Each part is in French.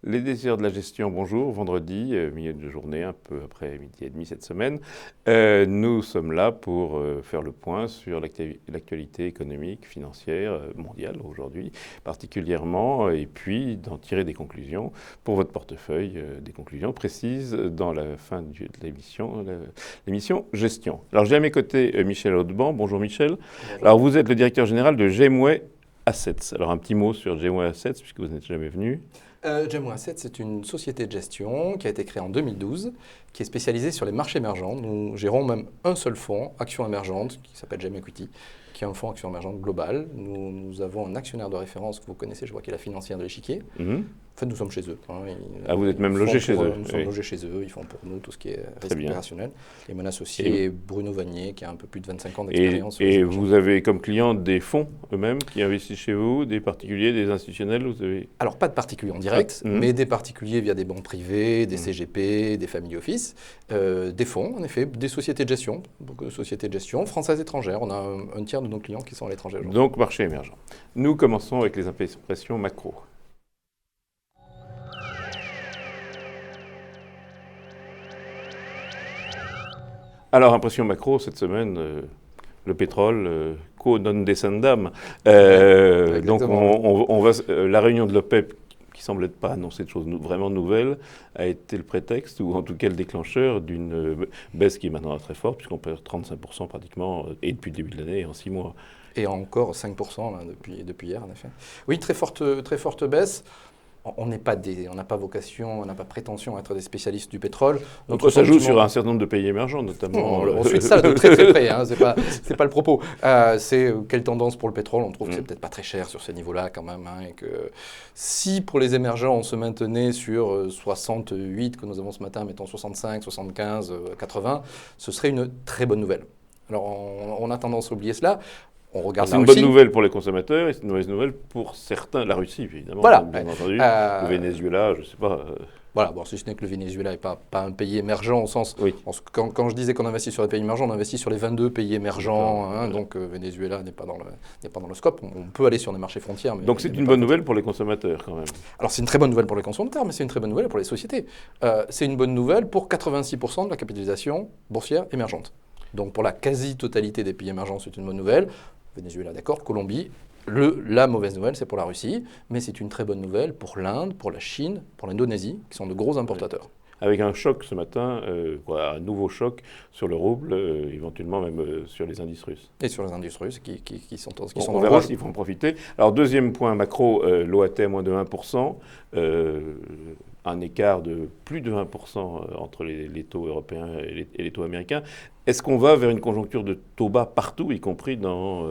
Les décideurs de la gestion, bonjour. Vendredi, milieu de journée, un peu après midi et demi cette semaine. Nous sommes là pour faire le point sur l'actualité économique, financière, mondiale aujourd'hui, particulièrement, et puis d'en tirer des conclusions pour votre portefeuille, des conclusions précises dans la fin de l'émission Gestion. Alors j'ai à mes côtés Michel Audban. Bonjour Michel. Bonjour. Alors vous êtes le directeur général de Gemway Assets. Alors un petit mot sur Gemway Assets, puisque vous n'êtes jamais venu. Gemway Assets, c'est une société de gestion qui a été créée en 2012, qui est spécialisée sur les marchés émergents. Nous gérons même un seul fonds, Actions Émergentes, qui s'appelle Gem Equity, qui est un fonds Actions Émergentes global. Nous avons un actionnaire de référence que vous connaissez, je vois qu'il est la financière de l'Échiquier. En fait, nous sommes chez eux. Vous êtes même logé chez eux. Nous sommes logés chez eux, ils font pour nous tout ce qui est risque opérationnel. Et mon associé est Bruno Vanier, qui a un peu plus de 25 ans d'expérience. Et vous avez comme client des fonds eux-mêmes qui investissent chez vous, des particuliers, des institutionnels Alors, pas de particuliers en direct, mais des particuliers via des banques privées, des CGP, des family office, des fonds, en effet, des sociétés de gestion, beaucoup de sociétés de gestion, françaises et étrangères. On a un tiers de nos clients qui sont à l'étranger aujourd'hui. Donc, marché émergent. Nous commençons avec les impressions macro. Alors, impression macro, cette semaine, le pétrole, quo non descendam. Donc, la réunion de l'OPEP, qui semble pas annoncer de choses vraiment nouvelles, a été le prétexte, ou en tout cas le déclencheur d'une baisse qui est maintenant très forte, puisqu'on perd 35% pratiquement, et depuis le début de l'année, en 6 mois. Et encore 5% là, depuis hier, en effet. Oui, très forte baisse. On n'a pas vocation, on n'a pas prétention à être des spécialistes du pétrole. Donc ça joue sur un certain nombre de pays émergents, notamment. On suit ça de très très près, hein, c'est pas le propos. C'est quelle tendance pour le pétrole? On trouve que c'est peut-être pas très cher sur ces niveaux-là quand même. Hein, et que si pour les émergents on se maintenait sur 68 que nous avons ce matin, mettons 65, 75, 80, ce serait une très bonne nouvelle. Alors on a tendance à oublier cela. C'est une bonne nouvelle pour les consommateurs et c'est une mauvaise nouvelle pour certains. La Russie, évidemment, voilà. Bien entendu. Le Venezuela, je ne sais pas. Voilà, bon, si ce n'est que le Venezuela n'est pas un pays émergent au sens... Oui. Quand je disais qu'on investit sur les pays émergents, on investit sur les 22 pays émergents. Hein, donc Venezuela n'est pas dans le scope. On peut aller sur des marchés frontières. Mais donc c'est une bonne nouvelle pour les consommateurs quand même. Alors c'est une très bonne nouvelle pour les consommateurs, mais c'est une très bonne nouvelle pour les sociétés. C'est une bonne nouvelle pour 86% de la capitalisation boursière émergente. Donc pour la quasi-totalité des pays émergents, c'est une bonne nouvelle. Venezuela, d'accord, Colombie. La mauvaise nouvelle, c'est pour la Russie, mais c'est une très bonne nouvelle pour l'Inde, pour la Chine, pour l'Indonésie, qui sont de gros importateurs. Avec un choc ce matin, un nouveau choc sur le rouble, éventuellement même sur les indices russes. Et sur les indices russes qui sont on verra s'ils vont en profiter. Alors deuxième point macro, l'OAT moins de 1%. Un écart de plus de 1% entre les taux européens et les taux américains. Est-ce qu'on va vers une conjoncture de taux bas partout, y compris dans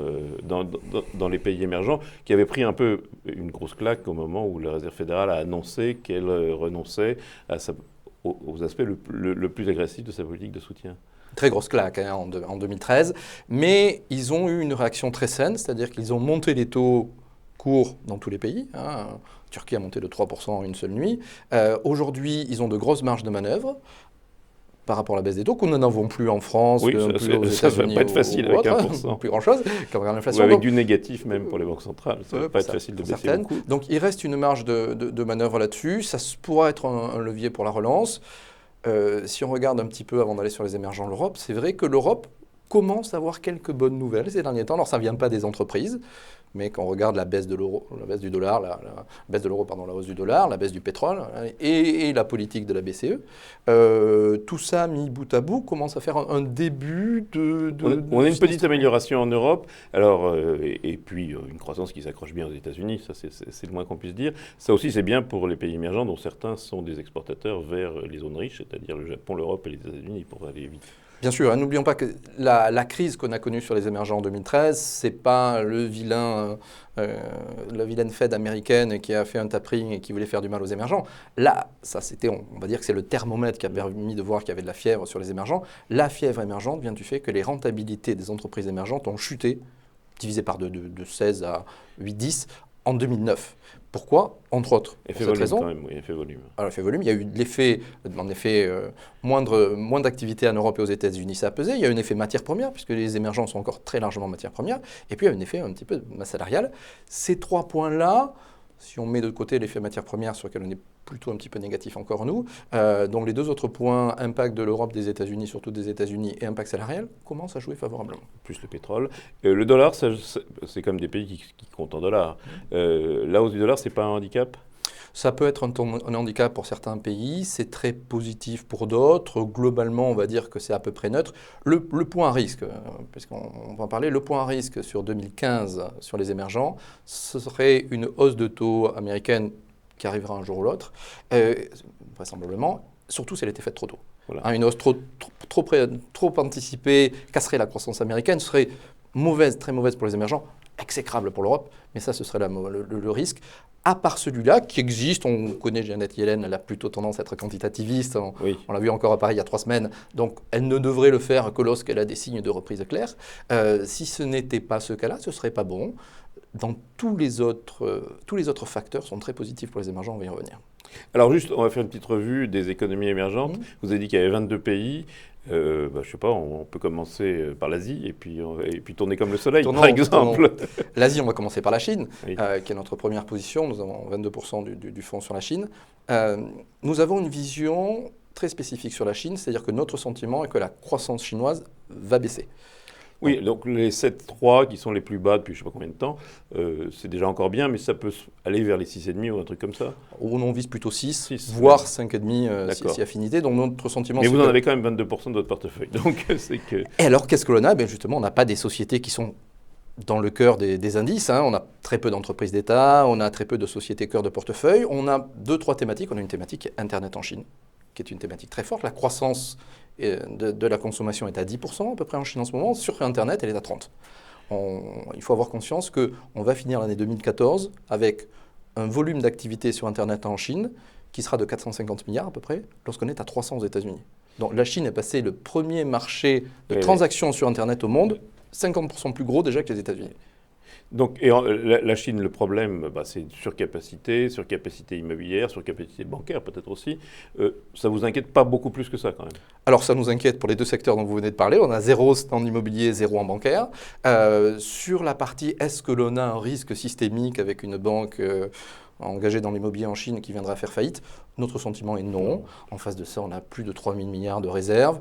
les pays émergents, qui avaient pris un peu une grosse claque au moment où la Réserve fédérale a annoncé qu'elle renonçait aux aspects le plus agressifs de sa politique de soutien? Très grosse claque hein, en 2013, mais ils ont eu une réaction très saine, c'est-à-dire qu'ils ont monté les taux courts dans tous les pays. Hein. Turquie a monté de 3% en une seule nuit. Aujourd'hui, ils ont de grosses marges de manœuvre par rapport à la baisse des taux, que nous n'avons plus en France, oui, plus aux États-Unis. Ça ne va pas être facile avec 1%. Plus grand-chose, quand on regarde l'inflation. Ou avec du négatif même pour les banques centrales. Ça ne va pas être facile de baisser beaucoup. Donc il reste une marge de manœuvre là-dessus. Ça pourra être un levier pour la relance. Si on regarde un petit peu avant d'aller sur les émergents, l'Europe, c'est vrai que l'Europe commence à avoir quelques bonnes nouvelles ces derniers temps. Alors ça ne vient pas des entreprises, mais quand on regarde la baisse de l'euro, la baisse du dollar, la hausse du dollar, la baisse du pétrole et la politique de la BCE, tout ça mis bout à bout commence à faire un début on a une petite amélioration en Europe, alors, et puis une croissance qui s'accroche bien aux États-Unis, ça c'est le moins qu'on puisse dire. Ça aussi c'est bien pour les pays émergents dont certains sont des exportateurs vers les zones riches, c'est-à-dire le Japon, l'Europe et les États-Unis pour aller vite. Bien sûr, hein, n'oublions pas que la crise qu'on a connue sur les émergents en 2013, c'est pas la vilaine Fed américaine qui a fait un tapering et qui voulait faire du mal aux émergents. Là, ça c'était, on va dire que c'est le thermomètre qui a permis de voir qu'il y avait de la fièvre sur les émergents. La fièvre émergente vient du fait que les rentabilités des entreprises émergentes ont chuté, divisé par de 16 à 8-10 en 2009. Pourquoi? Entre autres. Effet volume quand même, oui, effet volume. Alors, effet volume, il y a eu l'effet, en effet, moins d'activité en Europe et aux États-Unis, ça a pesé. Il y a eu un effet matière première, puisque les émergents sont encore très largement matière première. Et puis, il y a eu un effet un petit peu de masse salariale. Ces trois points-là, si on met de côté l'effet matière première sur lequel on est plutôt un petit peu négatif encore nous. Donc les deux autres points, impact de l'Europe, des États-Unis, surtout des États-Unis, et impact salarial, commencent à jouer favorablement. Plus le pétrole. Le dollar, c'est comme des pays qui comptent en dollars. La hausse du dollar, c'est pas un handicap? Ça peut être un handicap pour certains pays, c'est très positif pour d'autres. Globalement, on va dire que c'est à peu près neutre. Le point à risque, puisqu'on va en parler, le point à risque sur 2015 sur les émergents, ce serait une hausse de taux américaine qui arrivera un jour ou l'autre, vraisemblablement, surtout si elle était faite trop tôt. Voilà. Une hausse trop anticipée casserait la croissance américaine, serait mauvaise, très mauvaise pour les émergents, exécrable pour l'Europe, mais ça, ce serait le risque. À part celui-là, qui existe, on connaît Janet Yellen, elle a plutôt tendance à être quantitativiste, on l'a vu encore à Paris il y a 3 semaines, donc elle ne devrait le faire que lorsqu'elle a des signes de reprise clairs. Si ce n'était pas ce cas-là, ce ne serait pas bon. Dans tous les autres facteurs sont très positifs pour les émergents, on va y revenir. Alors juste, on va faire une petite revue des économies émergentes. Vous avez dit qu'il y avait 22 pays. Je ne sais pas, on peut commencer par l'Asie et puis tourner comme le soleil, par exemple. L'Asie, on va commencer par la Chine, qui est notre première position. Nous avons 22% du fonds sur la Chine. Nous avons une vision très spécifique sur la Chine, c'est-à-dire que notre sentiment est que la croissance chinoise va baisser. Oui, donc les 7,3 qui sont les plus bas depuis je ne sais pas combien de temps, c'est déjà encore bien, mais ça peut aller vers les 6,5 ou un truc comme ça. On vise plutôt 6 voire 5,5 si affinité. Donc notre sentiment, mais vous en avez quand même 22% de votre portefeuille. Donc c'est que... Et alors, qu'est-ce que l'on a? Justement, on n'a pas des sociétés qui sont dans le cœur des indices. On a très peu d'entreprises d'État, on a très peu de sociétés cœur de portefeuille. On a 2-3 thématiques. On a une thématique Internet en Chine, qui est une thématique très forte. La croissance de la consommation est à 10% à peu près en Chine en ce moment. Sur Internet, elle est à 30%. Il faut avoir conscience qu'on va finir l'année 2014 avec un volume d'activité sur Internet en Chine qui sera de 450 milliards à peu près, lorsqu'on est à 300 aux États-Unis. Donc la Chine est passée le premier marché de transactions sur Internet au monde, 50% plus gros déjà que les États-Unis. Donc, la Chine, le problème, c'est surcapacité immobilière, surcapacité bancaire peut-être aussi. Ça ne vous inquiète pas beaucoup plus que ça quand même? Alors ça nous inquiète pour les deux secteurs dont vous venez de parler. On a 0 en immobilier, 0 en bancaire. Sur la partie, est-ce que l'on a un risque systémique avec une banque engagée dans l'immobilier en Chine qui viendra faire faillite? Notre sentiment est non. En face de ça, on a plus de 3 000 milliards de réserves.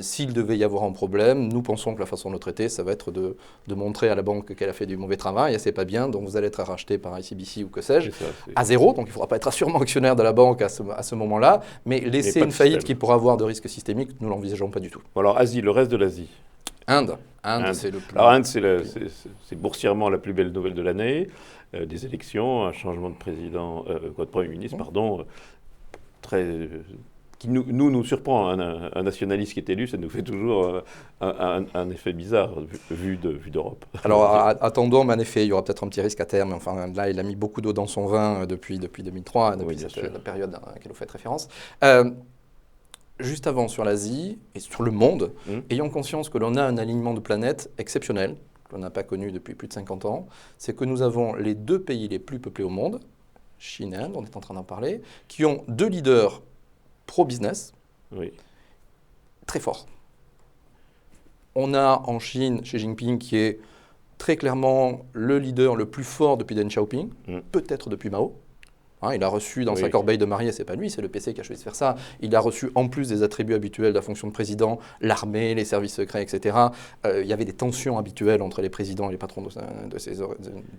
S'il devait y avoir un problème, nous pensons que la façon de le traiter, ça va être de montrer à la banque qu'elle a fait du mauvais travail et c'est pas bien, donc vous allez être racheté par ICBC ou que sais-je, à 0. Donc il ne faudra pas être assurément actionnaire de la banque à ce moment-là, mais laisser une faillite qui pourra avoir de risques systémiques, nous ne l'envisageons pas du tout. Bon, alors Asie, le reste de l'Asie. Inde, c'est le plus... Alors Inde, c'est boursièrement la plus belle nouvelle de l'année. Des élections, un changement de président, de Premier ministre, pardon, qui nous surprend. Un nationaliste qui est élu, ça nous fait toujours un effet bizarre vu d'Europe. Alors attendons, mais en effet, il y aura peut-être un petit risque à terme. Enfin, là, il a mis beaucoup d'eau dans son vin depuis 2003, depuis la période à laquelle vous faites référence. Juste avant, sur l'Asie et sur le monde, ayons conscience que l'on a un alignement de planètes exceptionnel, qu'on n'a pas connu depuis plus de 50 ans, c'est que nous avons les 2 pays les plus peuplés au monde, Chine et Inde, on est en train d'en parler, qui ont 2 leaders pro-business très forts. On a en Chine Xi Jinping qui est très clairement le leader le plus fort depuis Deng Xiaoping, peut-être depuis Mao. Il a reçu dans sa corbeille de mariée, c'est pas lui, c'est le PC qui a choisi de faire ça. Il a reçu en plus des attributs habituels de la fonction de président, l'armée, les services secrets, etc. Il y avait des tensions habituelles entre les présidents et les patrons des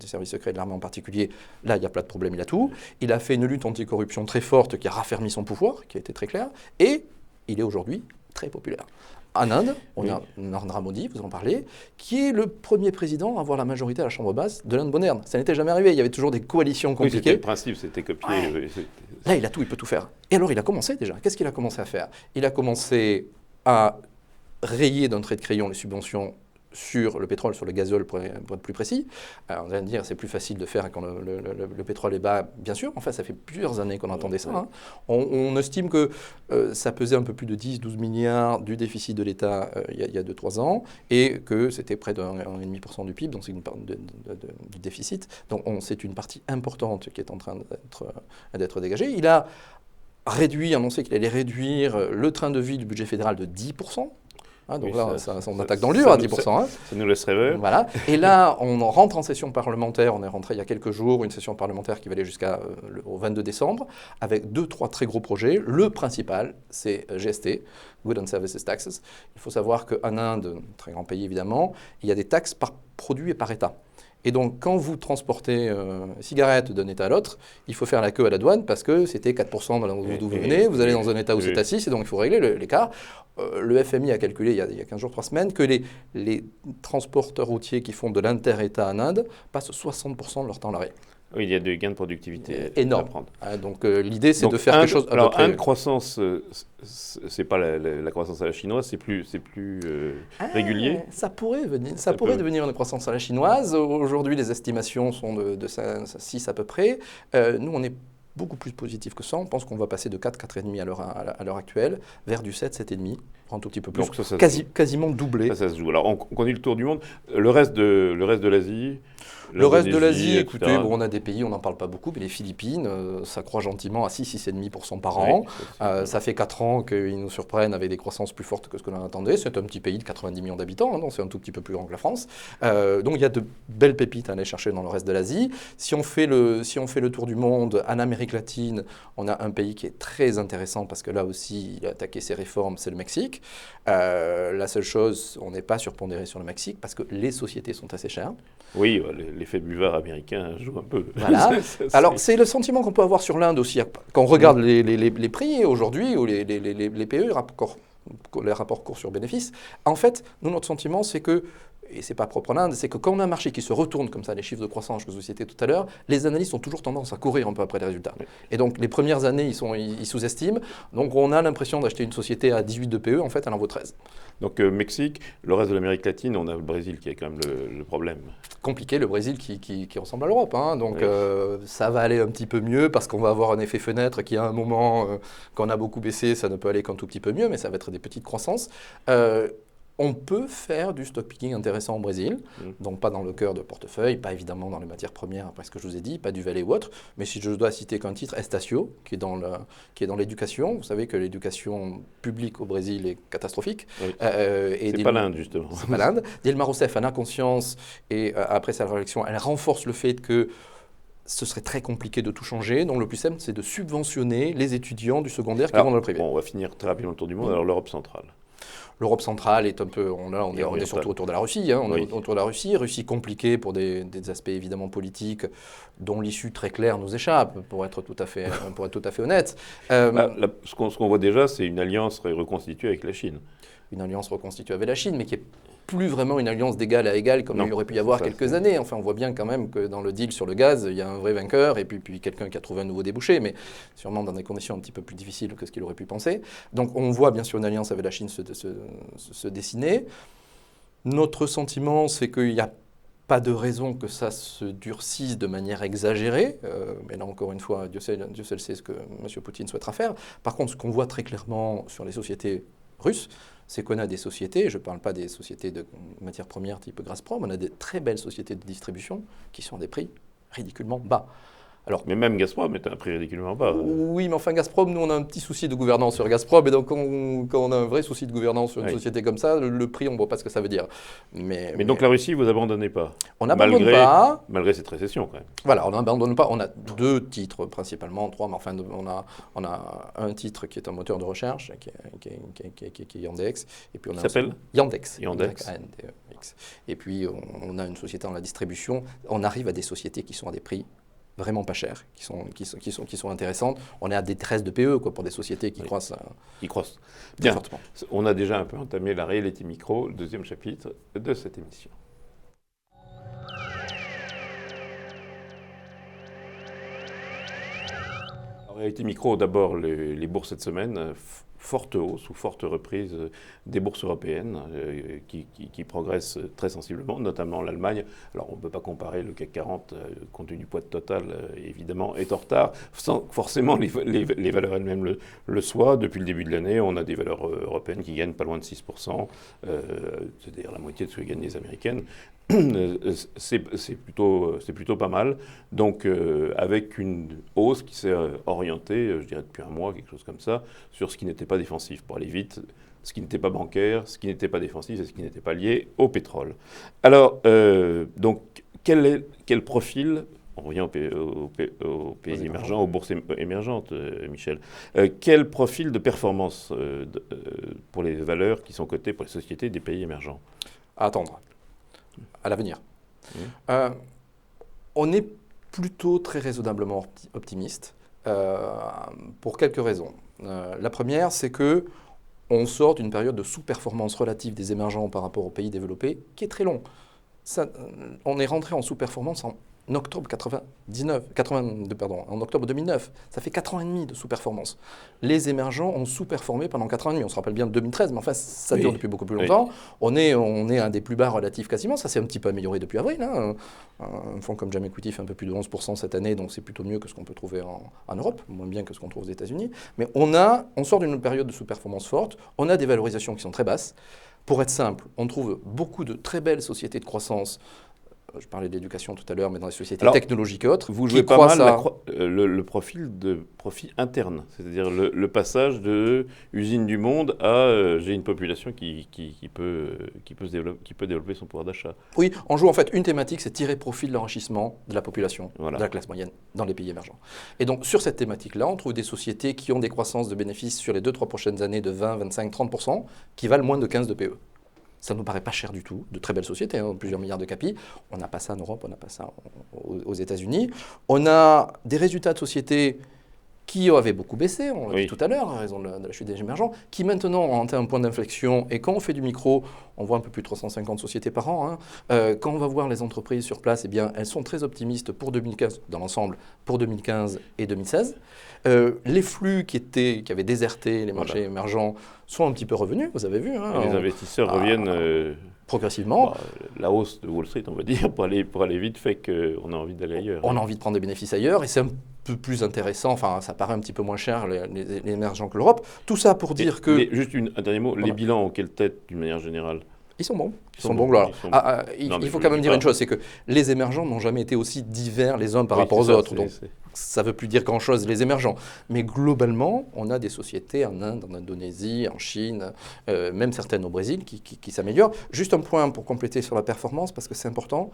services secrets, de l'armée en particulier. Là, il n'y a pas de problème, il a tout. Il a fait une lutte anticorruption très forte qui a raffermi son pouvoir, qui a été très clair. Et il est aujourd'hui très populaire. En Inde, on a Narendra Modi, vous en parlez, qui est le premier président à avoir la majorité à la Chambre basse de l'Inde moderne. Ça n'était jamais arrivé, il y avait toujours des coalitions compliquées. C'était le principe, c'était copié. Là, il a tout, il peut tout faire. Et alors, il a commencé déjà. Qu'est-ce qu'il a commencé à faire? Il a commencé à rayer d'un trait de crayon les subventions sur le pétrole, sur le gazole pour être plus précis. Alors, on va dire c'est plus facile de faire quand le pétrole est bas, bien sûr. Enfin, ça fait plusieurs années qu'on entendait ça. On estime que ça pesait un peu plus de 10-12 milliards du déficit de l'État il y a 2-3 ans et que c'était près de 1,5% du PIB, donc c'est une part du déficit. Donc c'est une partie importante qui est en train d'être dégagée. Il a annoncé qu'il allait réduire le train de vie du budget fédéral de 10%. Donc Oui, là, on attaque dans le ça dur à nous- 10%. Hein. Ça nous laisse rêveur. Voilà. Et là, on rentre en session parlementaire. On est rentré il y a quelques jours, une session parlementaire qui va aller jusqu'au 22 décembre, avec 2-3 très gros projets. Le principal, c'est GST, Goods and Services Taxes. Il faut savoir qu'en Inde, très grand pays évidemment, il y a des taxes par produit et par État. Et donc, quand vous transportez cigarettes d'un État à l'autre, il faut faire la queue à la douane parce que c'était 4% d'où vous venez, vous allez dans un État où c'est à 6, et donc il faut régler l'écart. Le FMI a calculé il y a 15 jours, 3 semaines, que les transporteurs routiers qui font de l'inter-État en Inde passent 60% de leur temps à l'arrêt. Oui, il y a des gains de productivité Énorme. à prendre. Donc l'idée, c'est Donc, de faire quelque chose à peu près. Inde, croissance, c'est pas la croissance à la chinoise, c'est plus régulier. Ça pourrait devenir une croissance à la chinoise. Aujourd'hui, les estimations sont de 6 à peu près. Nous, on est beaucoup plus positif que ça. On pense qu'on va passer de 4, 4,5 à l'heure actuelle, vers du 7, 7,5, un tout petit peu plus. Donc ça quasiment doublé. Ça se joue. Alors, on conduit le tour du monde. Le reste de l'Asie. Le reste de l'Asie, etc. écoutez, on a des pays, on n'en parle pas beaucoup, mais les Philippines, ça croît gentiment à 6, 6,5% par an. Ça fait 4 ans qu'ils nous surprennent avec des croissances plus fortes que ce que l'on attendait. C'est un petit pays de 90 millions d'habitants, donc c'est un tout petit peu plus grand que la France. Donc il y a de belles pépites à aller chercher dans le reste de l'Asie. Si on fait le tour du monde, en Amérique latine, on a un pays qui est très intéressant parce que là aussi, il a attaqué ses réformes, c'est le Mexique. La seule chose, on n'est pas surpondéré sur le Mexique parce que les sociétés sont assez chères. Oui, l'effet buvard américain joue un peu. Voilà. Alors, c'est le sentiment qu'on peut avoir sur l'Inde aussi. Quand on regarde les prix aujourd'hui, ou les PE, les rapports cours sur bénéfices, en fait, nous, notre sentiment, c'est que, et c'est pas propre à l'Inde, c'est que quand on a un marché qui se retourne comme ça, les chiffres de croissance que je vous citais tout à l'heure, les analystes ont toujours tendance à courir un peu après les résultats. Oui. Et donc, les premières années, ils sous-estiment. Donc, on a l'impression d'acheter une société à 18 de PE, en fait, elle en vaut 13. Donc, Mexique, le reste de l'Amérique latine, on a le Brésil qui est quand même le problème. Compliqué, le Brésil qui ressemble à l'Europe. Hein. Donc, oui. Ça va aller un petit peu mieux parce qu'on va avoir un effet fenêtre qui, à un moment, quand on a beaucoup baissé, ça ne peut aller qu'un tout petit peu mieux, mais ça va être des petites croissances. On peut faire du stock picking intéressant au Brésil, donc pas dans le cœur de portefeuille, pas évidemment dans les matières premières, après ce que je vous ai dit, pas du Valley ou autre, mais si je dois citer qu'un titre, Estacio, qui est dans l'éducation. Vous savez que l'éducation publique au Brésil est catastrophique. Oui. C'est pas l'Inde, justement. C'est pas l'Inde. Dilma Rousseff en a conscience, et après sa réélection, elle renforce le fait que ce serait très compliqué de tout changer. Donc le plus simple, c'est de subventionner les étudiants du secondaire qui vont dans le privé. Bon, on va finir très rapidement le tour du monde. Alors l'Europe centrale. L'Europe centrale est un peu, on est surtout autour de la Russie. Hein, on est autour de la Russie. Russie compliquée pour des aspects évidemment politiques dont l'issue très claire nous échappe, pour être tout à fait honnête. Ce qu'on voit déjà, c'est une alliance reconstituée avec la Chine. Une alliance reconstituée avec la Chine, mais qui est plus vraiment une alliance d'égal à égal comme il aurait pu y avoir quelques années. Enfin, on voit bien quand même que dans le deal sur le gaz, il y a un vrai vainqueur et puis quelqu'un qui a trouvé un nouveau débouché, mais sûrement dans des conditions un petit peu plus difficiles que ce qu'il aurait pu penser. Donc on voit bien sûr une alliance avec la Chine se dessiner. Notre sentiment, c'est qu'il n'y a pas de raison que ça se durcisse de manière exagérée, mais là encore une fois, Dieu seul sait ce que M. Poutine souhaitera faire. Par contre, ce qu'on voit très clairement sur les sociétés russes, c'est qu'on a des sociétés, je ne parle pas des sociétés de matières premières type Gazprom, on a des très belles sociétés de distribution qui sont à des prix ridiculement bas. Alors, mais même Gazprom est à un prix ridiculement bas. Oui, mais enfin Gazprom, nous on a un petit souci de gouvernance sur Gazprom, et donc quand on a un vrai souci de gouvernance sur une société comme ça, le prix, on ne voit pas ce que ça veut dire. Mais donc la Russie, vous abandonnez pas? On n'abandonne pas. Malgré cette récession quand même. Voilà, on n'abandonne pas. On a 2 titres principalement, 3, mais enfin on a un titre qui est un moteur de recherche, qui est Yandex. Et puis on a s'appelle Yandex. Yandex. Et puis on a une société dans la distribution. On arrive à des sociétés qui sont à des prix vraiment pas chères, qui sont intéressantes. On est à des 13 de PE pour des sociétés qui croissent. Qui croissent. Bien, fortement. On a déjà un peu entamé la Reality Micro, le 2e chapitre de cette émission. Reality Micro, d'abord les bourses cette semaine. Forte hausse ou forte reprise des bourses européennes qui progressent très sensiblement, notamment l'Allemagne. Alors on ne peut pas comparer le CAC 40, compte tenu du poids de Total, évidemment, est en retard, sans forcément les valeurs elles-mêmes le soient. Depuis le début de l'année, on a des valeurs européennes qui gagnent pas loin de 6%, c'est-à-dire la moitié de ce que gagnent les américaines. C'est plutôt pas mal. Donc avec une hausse qui s'est orientée, je dirais depuis un mois, quelque chose comme ça, sur ce qui n'était pas défensif. Pour aller vite, ce qui n'était pas bancaire, ce qui n'était pas défensif et ce qui n'était pas lié au pétrole. Alors, donc, quel profil, on revient aux pays émergents, aux bourses émergentes, Michel, quel profil de performance pour les valeurs qui sont cotées pour les sociétés des pays émergents? À attendre, à l'avenir. On est plutôt très raisonnablement optimiste pour quelques raisons. La première, c'est que on sort d'une période de sous-performance relative des émergents par rapport aux pays développés qui est très long. On est rentré en sous-performance en octobre 2009. Ça fait 4 ans et demi de sous-performance. Les émergents ont sous-performé pendant 4 ans et demi. On se rappelle bien de 2013, mais enfin, ça dure depuis beaucoup plus longtemps. On est à un des plus bas relatifs quasiment. Ça s'est un petit peu amélioré depuis avril. Hein. Un fonds comme Jam Equity fait un peu plus de 11% cette année, donc c'est plutôt mieux que ce qu'on peut trouver en Europe, moins bien que ce qu'on trouve aux États-Unis. Mais on sort d'une période de sous-performance forte. On a des valorisations qui sont très basses. Pour être simple, on trouve beaucoup de très belles sociétés de croissance. Je parlais d'éducation tout à l'heure, mais dans les sociétés technologiques et autres. Vous jouez pas mal le profil de profit interne, c'est-à-dire le passage de usine du monde à j'ai une population qui peut développer son pouvoir d'achat. Oui, on joue en fait une thématique, c'est tirer profit de l'enrichissement de la population, de la classe moyenne dans les pays émergents. Et donc sur cette thématique-là, on trouve des sociétés qui ont des croissances de bénéfices sur les 2-3 prochaines années de 20, 25, 30%, qui valent moins de 15 de PE. Ça ne nous paraît pas cher du tout, de très belles sociétés, hein, plusieurs milliards de capi. On n'a pas ça en Europe, on n'a pas ça aux États-Unis. On a des résultats de sociétés qui avaient beaucoup baissé, on l'a dit tout à l'heure, à raison de la chute des émergents, qui maintenant ont atteint un point d'inflexion. Et quand on fait du micro, on voit un peu plus de 350 sociétés par an. Hein. Quand on va voir les entreprises sur place, eh bien, elles sont très optimistes pour 2015, dans l'ensemble, pour 2015 et 2016. Les flux qui avaient déserté les marchés émergents sont un petit peu revenus, vous avez vu. Hein, les investisseurs reviennent progressivement. La hausse de Wall Street, on va dire, pour aller vite, fait qu'on a envie d'aller ailleurs. On a envie de prendre des bénéfices ailleurs et c'est un peu plus intéressant, enfin ça paraît un petit peu moins cher les émergents que l'Europe. Tout ça pour dire que... Mais juste un dernier mot, les bilans ont quelle tête d'une manière générale? Ils sont bons. Il faut quand même dire une chose, c'est que les émergents n'ont jamais été aussi divers les uns par rapport aux autres. Donc ça ne veut plus dire grand-chose, les émergents. Mais globalement, on a des sociétés en Inde, en Indonésie, en Chine, même certaines au Brésil qui s'améliorent. Juste un point pour compléter sur la performance, parce que c'est important.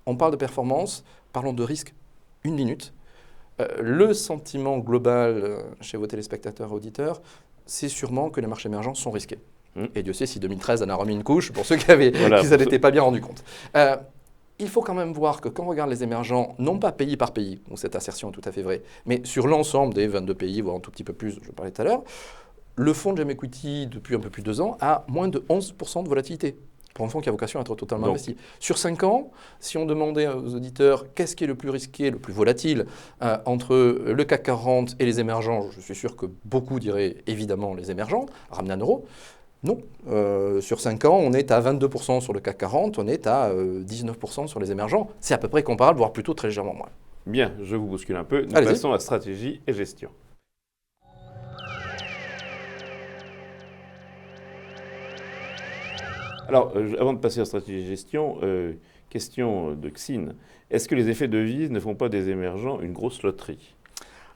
On parle de performance, parlons de risque, 1 minute. Le sentiment global chez vos téléspectateurs et auditeurs, c'est sûrement que les marchés émergents sont risqués. Et Dieu sait si 2013 en a remis une couche pour ceux qui s'en étaient pas bien rendus compte. Il faut quand même voir que quand on regarde les émergents, non pas pays par pays, où cette assertion est tout à fait vraie, mais sur l'ensemble des 22 pays, voire un tout petit peu plus, je parlais tout à l'heure, le fonds de Jam Equity, depuis un peu plus de 2 ans, a moins de 11% de volatilité. Pour un fonds qui a vocation à être totalement investi. Sur 5 ans, si on demandait aux auditeurs qu'est-ce qui est le plus risqué, le plus volatile entre le CAC 40 et les émergents, je suis sûr que beaucoup diraient évidemment les émergents, ramenés en euros. Non. Sur 5 ans, on est à 22% sur le CAC 40, on est à 19% sur les émergents. C'est à peu près comparable, voire plutôt très légèrement moins. Bien, je vous bouscule un peu. Nous passons à stratégie et gestion. Alors, avant de passer à stratégie et gestion, question de Xin. Est-ce que les effets de devise ne font pas des émergents une grosse loterie?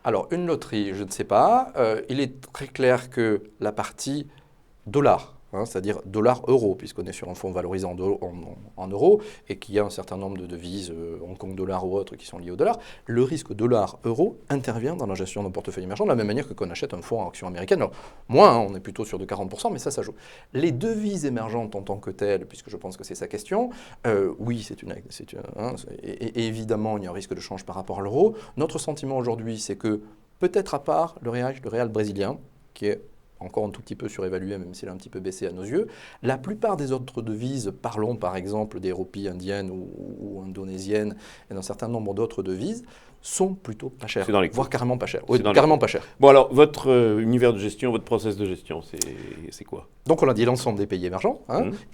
Alors, une loterie, je ne sais pas. Il est très clair que la partie dollar, c'est-à-dire dollar-euro, puisqu'on est sur un fonds valorisé en euros et qu'il y a un certain nombre de devises, Hong Kong dollar ou autres, qui sont liées au dollar, le risque dollar-euro intervient dans la gestion d'un portefeuille émergent de la même manière que qu'on achète un fonds en action américaine. Alors, moins, on est plutôt sur de 40%, mais ça joue. Les devises émergentes en tant que telles, puisque je pense que c'est sa question, oui, et évidemment, il y a un risque de change par rapport à l'euro. Notre sentiment aujourd'hui, c'est que peut-être à part le real brésilien, qui est encore un tout petit peu surévalué, même s'il a un petit peu baissé à nos yeux. La plupart des autres devises, parlons par exemple des roupies indiennes ou indonésiennes et d'un certain nombre d'autres devises, sont plutôt pas chères, voire carrément pas chères. Oui, carrément pas chères. Bon alors, votre univers de gestion, votre process de gestion, c'est quoi? Donc on a dit l'ensemble des pays émergents,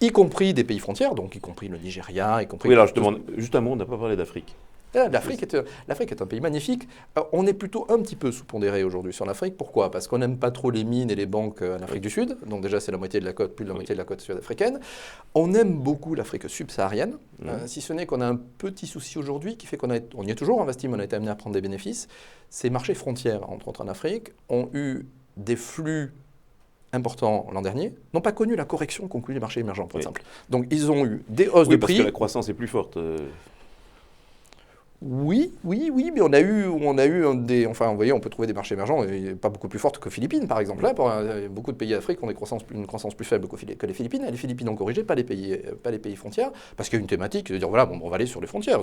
y compris des pays frontières, donc y compris le Nigeria, y compris... Oui, alors je demande, juste un mot, on n'a pas parlé d'Afrique. L'Afrique est un pays magnifique. On est plutôt un petit peu sous-pondéré aujourd'hui sur l'Afrique. Pourquoi? Parce qu'on n'aime pas trop les mines et les banques en Afrique du Sud. Donc déjà, c'est la moitié de la côte, plus de la moitié de la côte sud-africaine. On aime beaucoup l'Afrique subsaharienne, si ce n'est qu'on a un petit souci aujourd'hui qui fait on y est toujours investi, mais on a été amené à prendre des bénéfices. Ces marchés frontières, entre autres en Afrique, ont eu des flux importants l'an dernier n'ont pas connu la correction qu'ont connu les marchés émergents, pour être simple. Donc ils ont eu des hausses de prix. Parce que la croissance est plus forte. Oui, mais on a eu enfin, vous voyez, on peut trouver des marchés émergents pas beaucoup plus fortes que les Philippines, par exemple. Là, beaucoup de pays d'Afrique ont une croissance plus faible que les Philippines. Les Philippines ont corrigé, pas les pays frontières, parce qu'il y a une thématique de dire, voilà, bon, on va aller sur les frontières.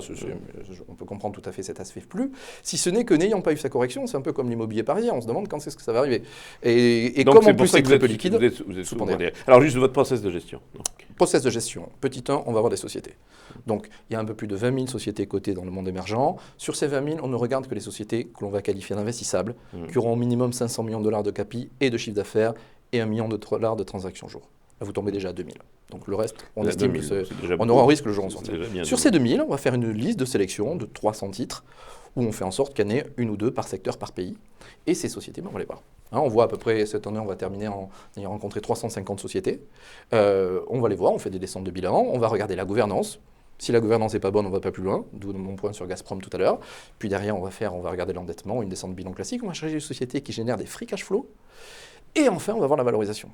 On peut comprendre tout à fait cet aspect plus. Si ce n'est que n'ayant pas eu sa correction, c'est un peu comme l'immobilier parisien. On se demande quand c'est que ça va arriver. Et donc, comme en plus c'est très peu liquide. Vous êtes alors, juste votre process de gestion. Donc. Process de gestion. Petit 1, on va avoir des sociétés. Donc, il y a un peu plus de 20 000 sociétés cotées dans le monde émergent. Sur ces 20 000, on ne regarde que les sociétés que l'on va qualifier d'investissables, qui auront au minimum 500 millions de dollars de capi et de chiffre d'affaires et 1 million de dollars de transactions jour. Là, vous tombez déjà à 2 000. Donc, le reste, on estime qu'on aura un risque le jour où on sortira. Sur ces 2 000, on va faire une liste de sélection de 300 titres où on fait en sorte qu'il y en ait une ou deux par secteur, par pays. Et ces sociétés, on va les voir. On voit à peu près, cette année, on va terminer en ayant rencontré 350 sociétés. On va les voir, on fait des descentes de bilan, on va regarder la gouvernance. Si la gouvernance n'est pas bonne, on ne va pas plus loin, d'où mon point sur Gazprom tout à l'heure. Puis derrière, on va regarder l'endettement, une descente de bilan classique, on va chercher les sociétés qui génèrent des free cash flow. Et enfin, on va voir la valorisation.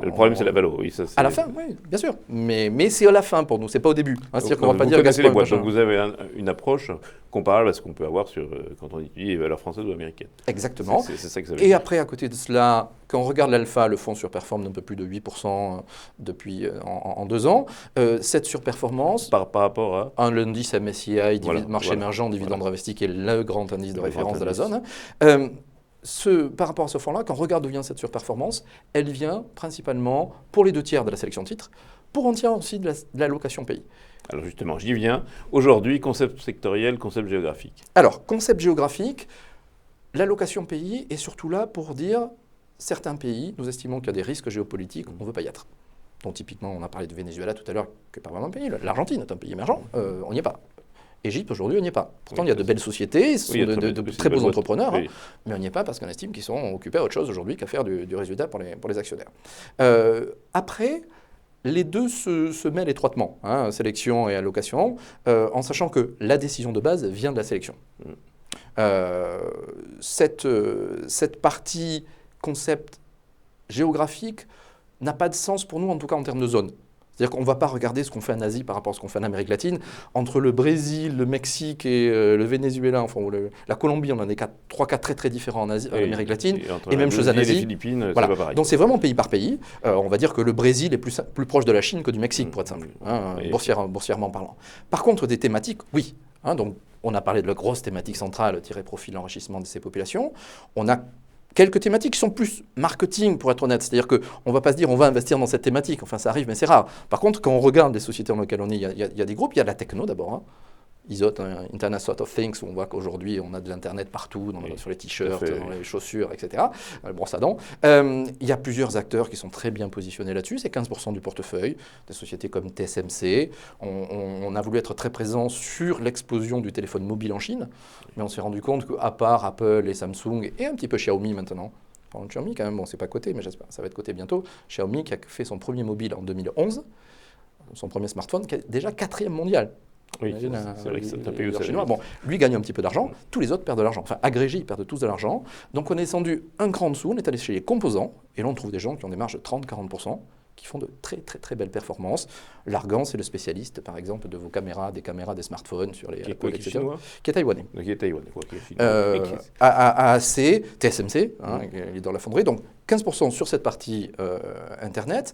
Le problème, c'est la valo. Oui, ça, à la fin, oui, bien sûr. Mais c'est à la fin pour nous, c'est pas au début. C'est-à-dire qu'on va pas dire connaissez les boîtes, donc vous avez une approche comparable à ce qu'on peut avoir quand on étudie les valeurs françaises ou américaines. Exactement. C'est ça que ça veut dire. Et dire. après, à côté de cela, quand on regarde l'alpha, le fonds surperforme d'un peu plus de 8% depuis en 2 ans. Cette surperformance, par rapport à l'indice MSCI, marché émergent, dividende investi, qui est le grand indice de référence de la zone. Par rapport à ce fonds-là, quand on regarde d'où vient cette surperformance, elle vient principalement pour les 2 tiers de la sélection titre, pour un tiers aussi de l'allocation pays. Alors justement, j'y viens. Aujourd'hui, concept sectoriel, concept géographique. Alors, concept géographique, l'allocation pays est surtout là pour dire certains pays, nous estimons qu'il y a des risques géopolitiques, on ne veut pas y être. Donc typiquement, on a parlé de Venezuela tout à l'heure, qui n'est pas vraiment un pays. L'Argentine est un pays émergent, on n'y est pas. Égypte, aujourd'hui, on n'y est pas. Pourtant, il y a de belles sociétés, ce sont de très beaux entrepreneurs, mais on n'y est pas parce qu'on estime qu'ils sont occupés à autre chose aujourd'hui qu'à faire du résultat pour les actionnaires. Après, les deux se mêlent étroitement, sélection et allocation, en sachant que la décision de base vient de la sélection. Cette partie concept géographique n'a pas de sens pour nous, en tout cas en termes de zone. C'est-à-dire qu'on ne va pas regarder ce qu'on fait en Asie par rapport à ce qu'on fait en Amérique latine. Entre le Brésil, le Mexique et le Venezuela, enfin la Colombie, on en est 3-4 très très différents en Amérique latine. Et même chose en Asie. Les Philippines, voilà. c'est pas pareil. Donc c'est vraiment pays par pays. On va dire que le Brésil est plus proche de la Chine que du Mexique, pour être simple, boursièrement parlant. Par contre, des thématiques, oui. Donc on a parlé de la grosse thématique centrale, tirer profit de l'enrichissement de ces populations. On a quelques thématiques qui sont plus marketing, pour être honnête. C'est-à-dire qu'on ne va pas se dire on va investir dans cette thématique. Enfin, ça arrive, mais c'est rare. Par contre, quand on regarde les sociétés dans lesquelles on est, il y a des groupes. Il y a de la techno d'abord. ISOT, Internet of Things, où on voit qu'aujourd'hui, on a de l'Internet partout, sur les t-shirts, dans les chaussures, etc. Brosse à dents. Il y a plusieurs acteurs qui sont très bien positionnés là-dessus. C'est 15% du portefeuille. Des sociétés comme TSMC. On a voulu être très présent sur l'explosion du téléphone mobile en Chine. Mais on s'est rendu compte qu'à part Apple et Samsung, et un petit peu Xiaomi maintenant, Xiaomi quand même, bon, c'est pas coté, mais j'espère que ça va être coté bientôt. Xiaomi qui a fait son premier mobile en 2011, son premier smartphone, qui est déjà 4e mondial. Oui, c'est vrai que c'est un pays où ça chinois. Bon, lui gagne un petit peu d'argent, tous les autres perdent de l'argent. Enfin, agrégés, ils perdent tous de l'argent. Donc on est descendu un cran en dessous, on est allé chez les composants, et là on trouve des gens qui ont des marges de 30-40%, qui font de très très très belles performances. L'Argan, c'est le spécialiste, par exemple, de vos caméras, des smartphones sur les Apple, qui est taïwanais. Qui est taïwanais. AAC, TSMC, leader de la fonderie. Donc 15% sur cette partie Internet,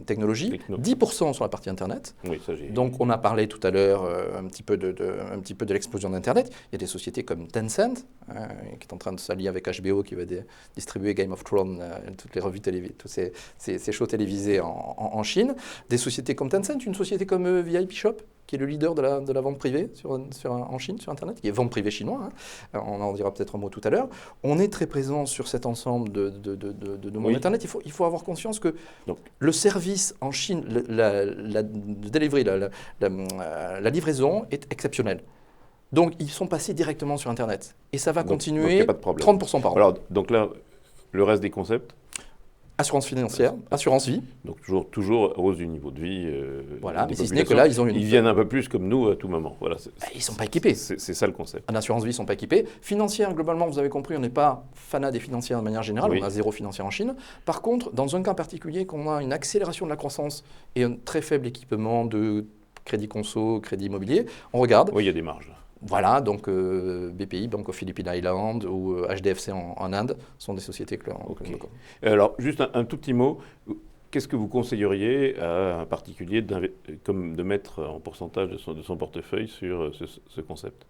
technologie, 10% sur la partie Internet. Oui, ça, donc on a parlé tout à l'heure un petit peu de l'explosion d'Internet. Il y a des sociétés comme Tencent, qui est en train de s'allier avec HBO, qui va distribuer Game of Thrones, toutes les revues télévisées, tous ces shows télévisés en Chine. Des sociétés comme Tencent, une société comme VIP Shop, qui est le leader de la vente privée en Chine, sur Internet, qui est vente privée chinois. On en dira peut-être un mot tout à l'heure. On est très présent sur cet ensemble de monde Internet. Il faut avoir conscience que le service en Chine, la delivery, la livraison est exceptionnelle. Donc, ils sont passés directement sur Internet. Et ça va continuer donc, 30% par an. Alors, donc là, le reste des concepts Assurance financière, assurance vie. Donc toujours hausse du niveau de vie. Voilà, des mais si ce n'est que populations. là, ils ont une... Ils viennent un peu plus comme nous à tout moment. Voilà, Ils ne sont pas équipés. c'est ça le concept. En assurance vie, ils ne sont pas équipés. Financière, globalement, vous avez compris, on n'est pas fanat des financières de manière générale. Oui. On a zéro financière en Chine. Par contre, dans un cas particulier, qu'on a une accélération de la croissance et un très faible équipement de crédit conso, crédit immobilier, on regarde. Oui, il y a des marges. Voilà, donc BPI, Bank of Philippine Island ou HDFC en Inde sont des sociétés que l'on Ok. connaît. Alors, juste un tout petit mot. Qu'est-ce que vous conseilleriez à un particulier comme de mettre en pourcentage de son portefeuille sur ce concept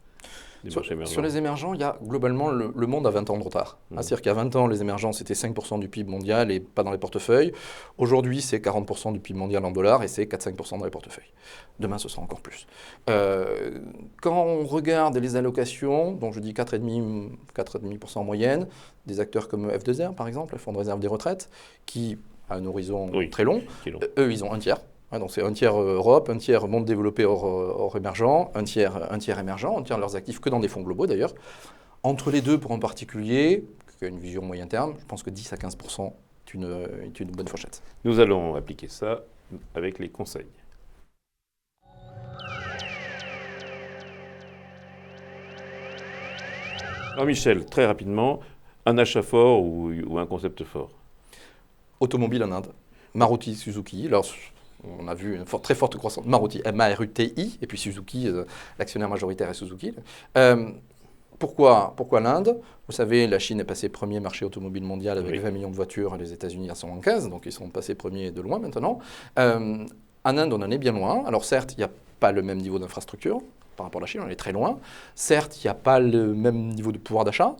des marchés émergents? Sur les émergents, il y a globalement le monde a 20 ans de retard. C'est-à-dire qu'il y a 20 ans, les émergents, c'était 5% du PIB mondial et pas dans les portefeuilles. Aujourd'hui, c'est 40% du PIB mondial en dollars et c'est 4-5% dans les portefeuilles. Demain, ce sera encore plus. Quand on regarde les allocations, donc je dis 4,5% en moyenne, des acteurs comme F2R, par exemple, le Fonds de réserve des retraites, qui a un horizon très long, eux, ils ont un tiers. Donc c'est un tiers Europe, un tiers monde développé hors émergent, un tiers émergent, un tiers de leurs actifs que dans des fonds globaux d'ailleurs. Entre les deux, pour un particulier, qui a une vision moyen terme, je pense que 10 à 15% est une bonne fourchette. Nous allons appliquer ça avec les conseils. Alors Michel, très rapidement, un achat fort ou un concept fort? Automobile en Inde, Maruti Suzuki. Alors, on a vu une très forte croissance. Maruti, M-A-R-U-T-I, et puis Suzuki, l'actionnaire majoritaire est Suzuki. Pourquoi l'Inde? Vous savez, la Chine est passée premier marché automobile mondial avec 20 millions de voitures, les États-Unis en sont en 15, donc ils sont passés premiers de loin maintenant. En Inde, on en est bien loin. Alors certes, il n'y a pas le même niveau d'infrastructure par rapport à la Chine, on est très loin. Certes, il n'y a pas le même niveau de pouvoir d'achat.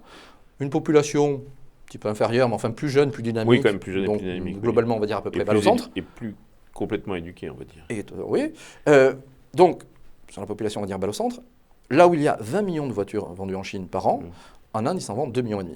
Une population un petit peu inférieure, mais enfin plus jeune, plus dynamique. Oui, quand même plus jeune donc, et plus dynamique. Globalement, on va dire à peu près balle au plus centre. et plus complètement éduqué, on va dire. Oui. Donc, sur la population, on va dire balle au centre. Là où il y a 20 millions de voitures vendues en Chine par an, en Inde, ils s'en vendent 2,5 millions.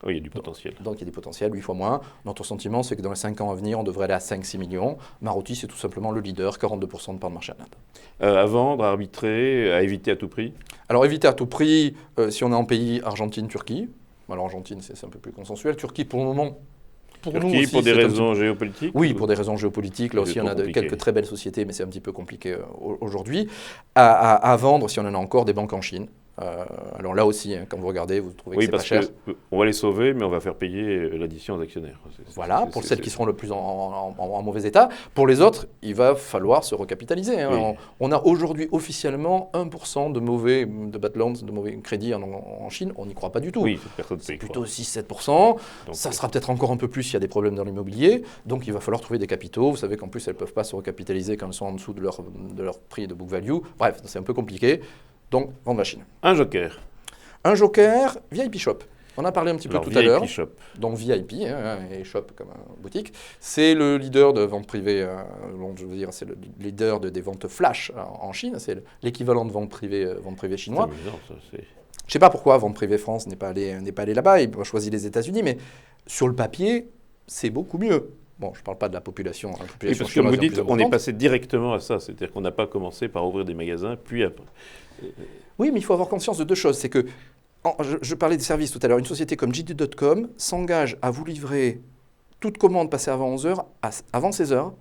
Oui, il y a du potentiel. Donc il y a du potentiel, 8 fois moins. Notre sentiment, c'est que dans les 5 ans à venir, on devrait aller à 5-6 millions. Maruti, c'est tout simplement le leader, 42% de part de marché en Inde. À vendre, à arbitrer, à éviter à tout prix? Alors éviter à tout prix, si on est en pays Argentine, Turquie. Alors Argentine, c'est un peu plus consensuel. Turquie, pour le moment, Turquie, aussi, pour des raisons géopolitiques? Oui, pour des raisons géopolitiques. Là aussi, on a quelques très belles sociétés, mais c'est un petit peu compliqué aujourd'hui. À vendre, si on en a encore, des banques en Chine. Alors là aussi, quand vous regardez, vous trouvez que c'est pas cher. Oui, parce qu'on va les sauver, mais on va faire payer l'addition aux actionnaires. Voilà, pour celles qui seront le plus en mauvais état. Pour les autres, il va falloir se recapitaliser. Oui. On a aujourd'hui officiellement 1% de bad loans, de mauvais crédits en Chine. On n'y croit pas du tout. Oui, personne c'est plutôt 6-7%. Ça sera peut-être encore un peu plus s'il y a des problèmes dans l'immobilier. Donc il va falloir trouver des capitaux. Vous savez qu'en plus, elles ne peuvent pas se recapitaliser quand elles sont en dessous de leur prix de book value. Bref, c'est un peu compliqué. Donc, vendre la Chine. Un joker. Un joker, VIP Shop. On a parlé un petit peu tout à l'heure. VIP Shop. Donc VIP, et Shop comme boutique. C'est le leader de vente privée, je veux dire, c'est le leader des ventes flash en Chine. C'est l'équivalent de vente privée chinois. C'est amusant, ça, je ne sais pas pourquoi Vente Privée France n'est pas allé là-bas. Il a choisi les États-Unis, mais sur le papier, c'est beaucoup mieux. Bon, je ne parle pas de la population. Oui, parce que comme vous dites, on est passé directement à ça. C'est-à-dire qu'on n'a pas commencé par ouvrir des magasins, puis après. Oui, mais il faut avoir conscience de deux choses. C'est que, je parlais des services tout à l'heure, une société comme JD.com s'engage à vous livrer toute commande passée avant 11h, avant 16h,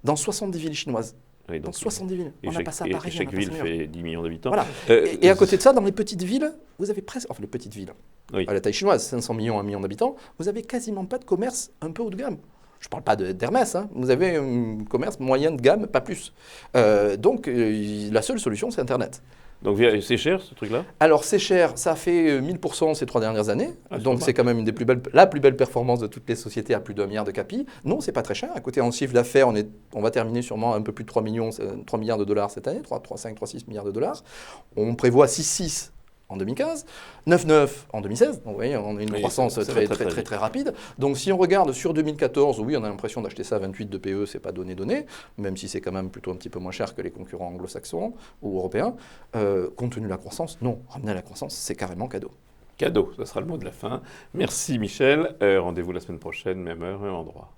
dans 70 villes chinoises. Oui, dans 70 villes. On n'a pas ça à Paris. Et chaque ville fait 10 millions d'habitants. Voilà. Et à côté de ça, dans les petites villes, vous avez presque... Enfin, les petites villes, à la taille chinoise, 500 millions, 1 million d'habitants, vous n'avez quasiment pas de commerce un peu haut de gamme. Je ne parle pas d'Hermès, vous avez un commerce moyen de gamme, pas plus. Donc, la seule solution, c'est Internet. Donc, c'est cher, ce truc-là? Alors, c'est cher. Ça a fait 1000% ces 3 dernières années. Donc, c'est quand même la plus belle performance de toutes les sociétés à plus de 1 milliard de capi. Non, c'est pas très cher. À côté, en chiffre d'affaires, on va terminer sûrement un peu plus de 3 milliards de dollars cette année, 3,6 milliards de dollars. On prévoit 6,6 en 2015, 9,9 en 2016. Donc, vous voyez, on a une croissance très rapide. Donc, si on regarde sur 2014, oui, on a l'impression d'acheter ça à 28 de PE, c'est pas donné, même si c'est quand même plutôt un petit peu moins cher que les concurrents anglo-saxons ou européens. Compte tenu de la croissance, non. Ramener la croissance, c'est carrément cadeau. Cadeau, ça sera le mot de la fin. Merci Michel. Rendez-vous la semaine prochaine, même heure, même endroit.